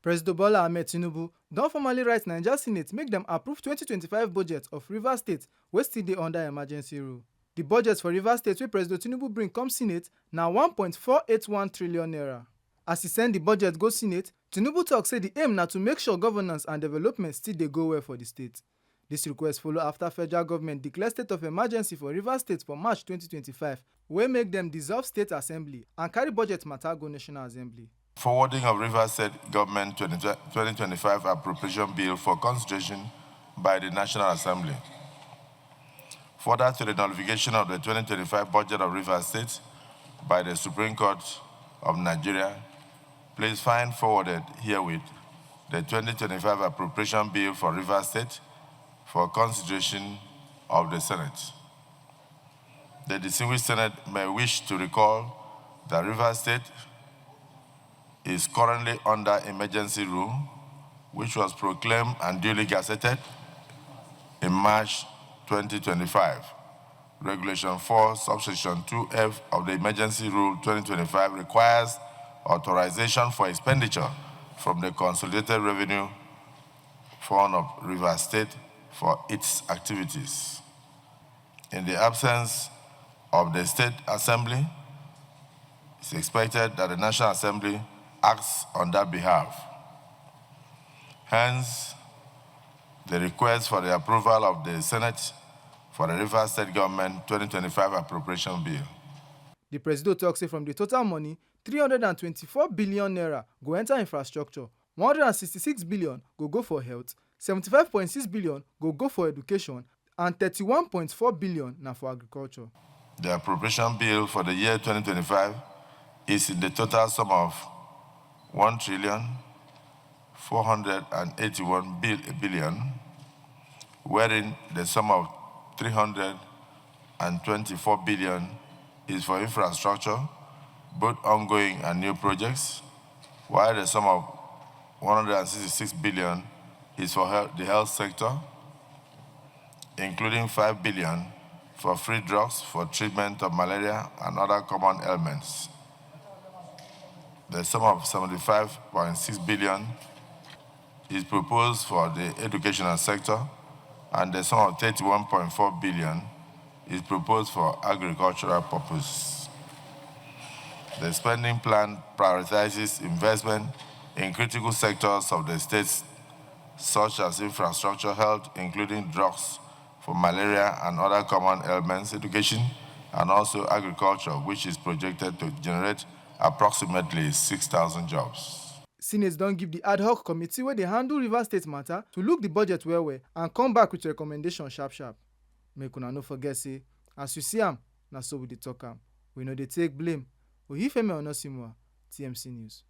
President Bola Ahmed Tinubu don formally write Nigeria Senate make dem approve 2025 budget of Rivers State wey still dey under emergency rule. Di budget for Rivers State wey President Tinubu bring come Senate na N1.481 trillion. As e send di budget go Senate, Tinubu tok say di aim na to make sure governance and development still dey go well for di state. Dis request follow afta federal government declare state of emergency for Rivers State for March 2025 wey make dem dissolve state assembly and carry budget matter go National Assembly. Forwarding of Rivers State Government 2025 Appropriation Bill for consideration by the National Assembly. Further to the nullification of the 2025 budget of Rivers State by the Supreme Court of Nigeria, please find forwarded herewith the 2025 Appropriation Bill for Rivers State for consideration of the Senate. The distinguished Senate may wish to recall that Rivers State is currently under emergency rule, which was proclaimed and duly gazetted in March 2025. Regulation 4, subsection 2F of the Emergency Rule 2025 requires authorization for expenditure from the Consolidated Revenue Fund of Rivers State for its activities. In the absence of the State Assembly, it's expected that the National Assembly acts on that behalf. Hence, the request for the approval of the Senate for the Rivers State Government 2025 Appropriation Bill. The President tok say from the total money, 324 billion naira go enter infrastructure, 166 billion go for health, 75.6 billion go for education, and 31.4 billion na for agriculture. The appropriation bill for the year 2025 is in the total sum of 1,481 billion, wherein the sum of 324 billion is for infrastructure, both ongoing and new projects, while the sum of 166 billion is for the health sector, including 5 billion for free drugs for treatment of malaria and other common ailments. The sum of 75.6 billion is proposed for the educational sector, and the sum of 31.4 billion is proposed for agricultural purposes. The spending plan prioritizes investment in critical sectors of the states, such as infrastructure, health, including drugs for malaria and other common ailments, education, and also agriculture, which is projected to generate approximately 6,000 jobs. Senate don give the ad hoc committee wey dey handle Rivers State matter to look the budget well and come back with recommendation sharp. Make una no forget say, as you see am, na so we dey talk am. We no dey take blame. Oyifemi Onosimwa, TMC News.